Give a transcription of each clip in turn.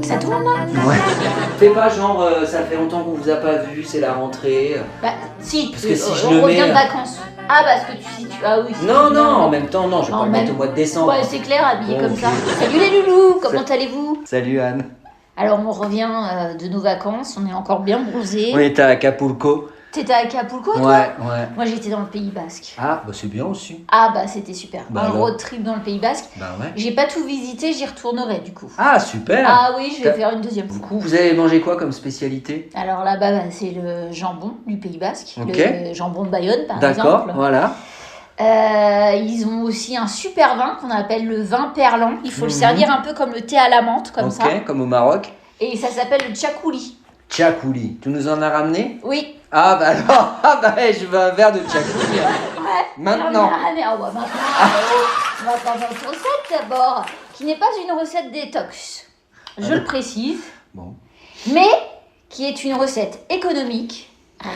Ça tourne là? Ouais. Fais pas genre, ça fait longtemps qu'on vous a pas vu, c'est la rentrée. Bah si, Parce que si je on le revient mets, de vacances. Ah parce que tu ah oui. Non, non, en même temps, non, je vais En pas le même- mettre au mois de décembre. Ouais, c'est clair, habillé Bon, comme ok. ça. Salut les loulous, comment allez-vous? Salut Anne. Alors on revient de nos vacances, on est encore bien bronzés. On était à Acapulco. T'étais à Acapulco toi? Ouais. Moi j'étais dans le Pays Basque. Ah, bah c'est bien aussi. Ah bah c'était super. Bah Un alors. road trip dans le Pays Basque. Bah ouais. J'ai pas tout visité, j'y retournerai du coup. Ah, super. Ah oui, je vais T'as- faire une deuxième Du fois. coup, vous avez mangé quoi comme spécialité? Alors là-bas, bah, c'est le jambon du Pays Basque, Ok. le jambon de Bayonne par D'accord, exemple. voilà. Ils ont aussi un super vin qu'on appelle le vin perlant. Il faut le Mhm. servir un peu comme le thé à la menthe, comme Ok, ça. comme au Maroc. Et ça s'appelle le tchakouli. Tchakouli. Tu nous en as ramené? Oui. Ah bah alors, ah bah je veux un verre de tchakouli. Ouais. Maintenant. Ah, mais oh, bah, maintenant, on va faire notre recette d'abord, qui n'est pas une recette détox. Je le précise. Bon. Mais qui est une recette économique,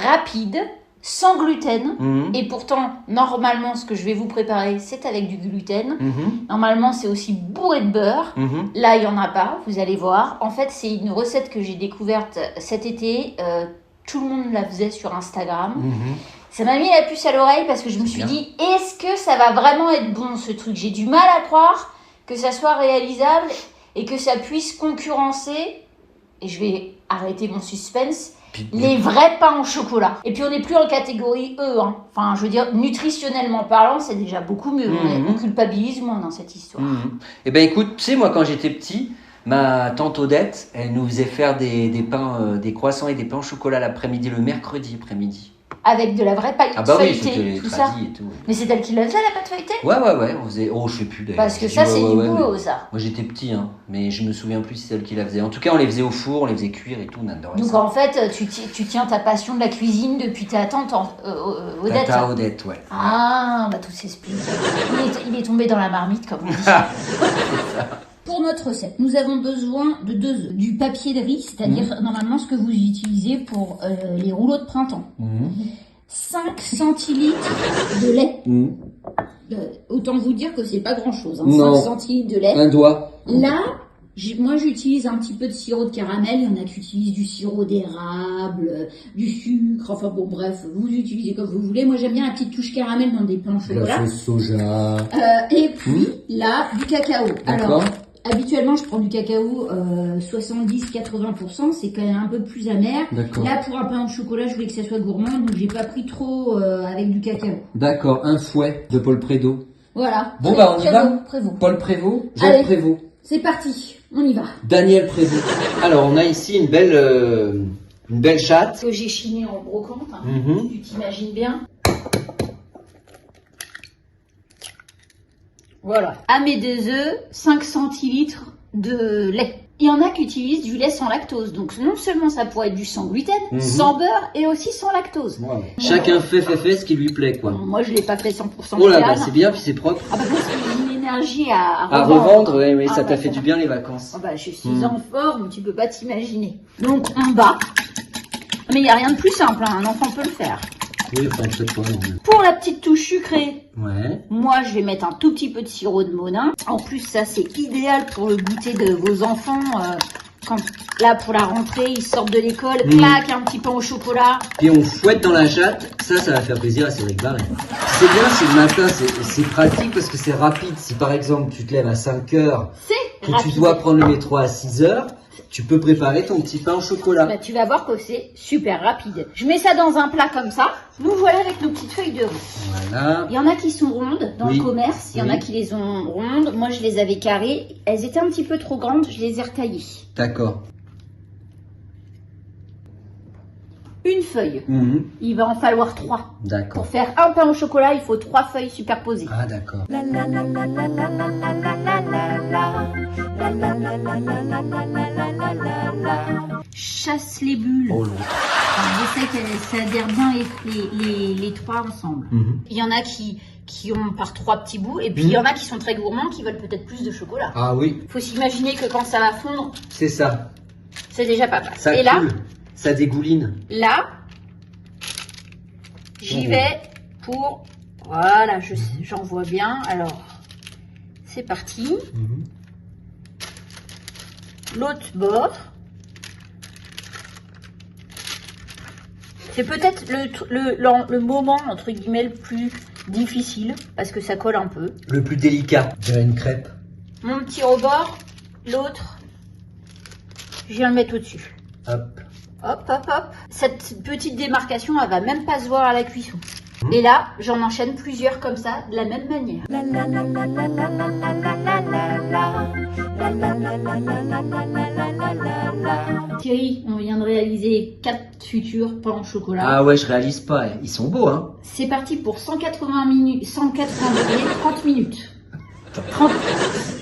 rapide, sans gluten. Mhm. Et pourtant, normalement, ce que je vais vous préparer, c'est avec du gluten. Mhm. Normalement, c'est aussi bourré de beurre. Mhm. Là, il n'y en a pas, vous allez voir. En fait, c'est une recette que j'ai découverte cet été. Tout le monde la faisait sur Instagram. Mhm. Ça m'a mis la puce à l'oreille parce que je me suis bien. dit, est-ce que ça va vraiment être bon ce truc? J'ai du mal à croire que ça soit réalisable et que ça puisse concurrencer, et je vais arrêter mon suspense, Puis- les vrais pains au chocolat. Et puis on n'est plus en catégorie E, hein. Enfin, je veux dire, nutritionnellement parlant, c'est déjà beaucoup mieux. Mhm. On culpabilise moins dans cette histoire. Mhm. Eh ben écoute, tu sais, moi quand j'étais petit, ma tante Odette, elle nous faisait faire des pains, des croissants et des pains au chocolat l'après-midi, le mercredi après-midi. Avec de la vraie paille Ah bah oui, feuilletée, c'était tout ça. tradit et tout. Mais c'est elle qui le faisait, la pâte feuilletée? Ouais, on faisait. Oh, je sais plus d'ailleurs. Parce que Je ça, dis, c'est ouais, du ouais, boulot, mais- ça. Moi j'étais petit, hein, mais je me souviens plus si c'est elle qui la faisait. En tout cas, on les faisait au four, on les faisait cuire et tout, on adorait Donc ça. en fait, tu tiens ta passion de la cuisine depuis ta tante Odette. Tata Odette, ouais. Ah, bah tout s'explique. Il est tombé dans la marmite, comme on dit. Pour notre recette, nous avons besoin de 2 œufs, du papier de riz, c'est-à-dire normalement ce que vous utilisez pour les rouleaux de printemps. Mhm. 5 centilitres de lait. Mhm. Autant vous dire que c'est pas grand-chose, hein, Non. 5 centilitres de lait. Un doigt. Là, moi j'utilise un petit peu de sirop de caramel, il y en a qui utilisent du sirop d'érable, du sucre, enfin bon bref, vous utilisez comme vous voulez. Moi j'aime bien la petite touche caramel dans des pains au chocolat. soja. Et puis là, du cacao. D'accord. Alors, habituellement je prends du cacao 70-80%, c'est quand même un peu plus amer. D'accord. Là pour un pain au chocolat, je voulais que ça soit gourmand, donc j'ai pas pris trop avec du cacao. D'accord, un fouet de Paul Prédo. Voilà. Bon, bah, on y va. Prévost. Paul Prévost, Allez. Jacques Prévost, C'est parti, on y va. Daniel Prévost. Alors, on a ici une belle chatte. Que j'ai chiné en brocante, hein. Mhm. Tu t'imagines bien. Voilà. À mes 2 œufs, 5 centilitres de lait. Il y en a qui utilisent du lait sans lactose. Donc non seulement ça pourrait être du sans gluten, Mhm. sans beurre et aussi sans lactose. Chacun fait ce qui lui plaît, quoi. Bon, moi je l'ai pas fait 100% Oh là, vegan. bah, c'est bien, puis c'est propre. Ah bah parce que j'ai une énergie à À revendre, oui, Ah ça bah, t'a fait du bien les vacances. Ah bah, je suis Mhm. en forme, tu peux pas t'imaginer. Donc on bat. Mais il n'y a rien de plus simple, hein. Un enfant peut le faire. Oui, enfin, peut-être pas, non. Pour la petite touche sucrée, Ouais. moi, je vais mettre un tout petit peu de sirop de Monin. En plus, ça, c'est idéal pour le goûter de vos enfants. Quand, là, pour la rentrée, ils sortent de l'école, clac, un petit pain au chocolat. Puis on fouette dans la chatte, ça va faire plaisir à Cédric Barret. C'est bien si le matin, c'est pratique parce que c'est rapide. Si par exemple, tu te lèves à 5 heures, C'est que rapide. tu dois prendre le métro à 6 heures, tu peux préparer ton petit pain au chocolat. Bah, tu vas voir que c'est super rapide. Je mets ça dans un plat comme ça. Nous voilà avec nos petites feuilles de riz. Voilà. Il y en a qui sont rondes dans Oui. le commerce. Il y en a Oui. qui les ont rondes. Moi, je les avais carrées. Elles étaient un petit peu trop grandes. Je les ai retaillées. D'accord. Une feuille. Mhm. Il va en falloir 3. D'accord. Pour faire un pain au chocolat, il faut 3 feuilles superposées. Ah, d'accord. Chasse les bulles. Oh, long. J'essaie que ça adhère bien les 3 ensemble. Mhm. Il y en a qui ont par 3 petits bouts, et puis il y en a qui sont très gourmands, qui veulent peut-être plus de chocolat. Ah oui, Faut s'imaginer que quand ça va fondre, c'est ça. c'est déjà pas mal. Ça Et là, coule. Ça dégouline. là, j'y vais pour... Voilà, j'en vois bien. Alors, c'est parti. Mhm. l'autre bord. C'est peut-être le moment, entre guillemets, le plus difficile, parce que ça colle un peu. Le plus délicat, je dirais une crêpe. Mon petit rebord, l'autre, je viens le mettre au-dessus. Hop. Hop, hop, hop. Cette petite démarcation, elle va même pas se voir à la cuisson. Et là, j'en enchaîne plusieurs comme ça, de la même manière. Thierry, on vient de réaliser 4 futurs pains au chocolat. Ah ouais, je réalise pas. Ils sont beaux, hein. C'est parti pour 180 minutes, 180 degrés, 30 minutes. 30.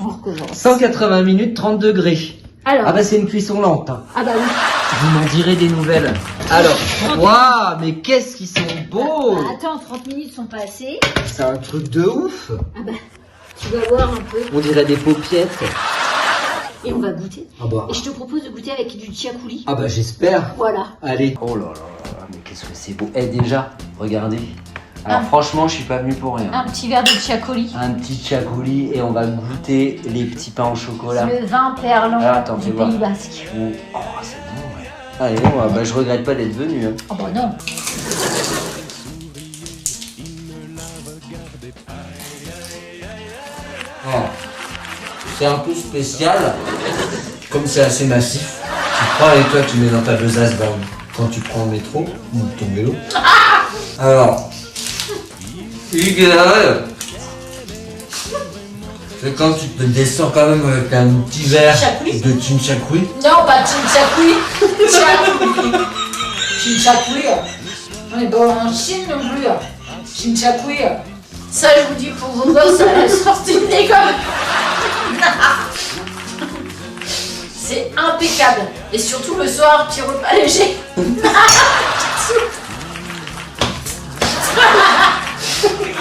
On recommence. 180 minutes, 30 degrés. Alors. Ah bah c'est une cuisson lente. Hein. Ah bah oui. Vous m'en direz des nouvelles. Alors, waouh, mais qu'est-ce qu'ils sont beaux. Attends, 30 minutes sont pas assez. C'est un truc de ouf. Ah bah, tu vas voir un peu. On dirait des paupiettes. Et on va goûter. Ah bah. Et je te propose de goûter avec du chiacouli. Ah bah j'espère. Voilà. Allez. Oh là là là, mais qu'est-ce que c'est beau. Eh déjà, regardez. Alors franchement, je suis pas venu pour rien. Un petit verre de chiacouli. Un petit chiacouli et on va goûter les petits pains au chocolat. Le vin perlant Attends, du fais voir. Pays Basque. Oh, c'est bon, ouais. Allez, bah, je regrette pas d'être venu. Hein. Oh bah non. Oh. C'est un peu spécial. Comme c'est assez massif, tu prends et toi tu mets dans ta besace quand tu prends le métro ou ton vélo. Alors, l'idéal, c'est quand tu te descends quand même avec un petit verre de chinchakui. Non, pas chinchakui. Chiacouli. Chinchakui. On est pas en Chine non plus. Chinchakui. Ça, je vous dis, pour vos gosses à la sortie de l'école. C'est impeccable. Et surtout le soir, petit repas léger.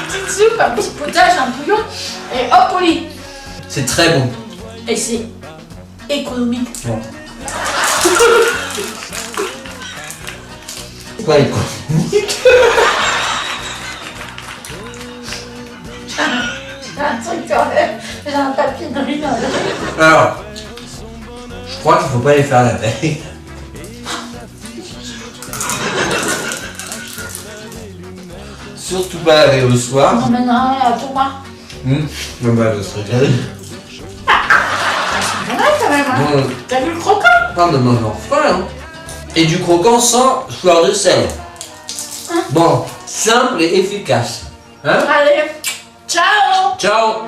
Petite soupe, un petit potage, un bouillon. Et hop au lit. C'est très bon. Et c'est économique. Ouais. Quoi économique? J'ai un truc quand même. J'ai un papier de riz. Alors, je crois qu'il faut pas les faire la veille. Surtout pas la veille au soir. On emmènera un pour moi. Non, bah, je serais bien. C'est vrai quand même. Hein. Bon, T'as vu le croquant? pas de manger en frais, hein. Et du croquant sans fleur de sel. Bon, simple et efficace. Hein? Allez, ciao. Ciao.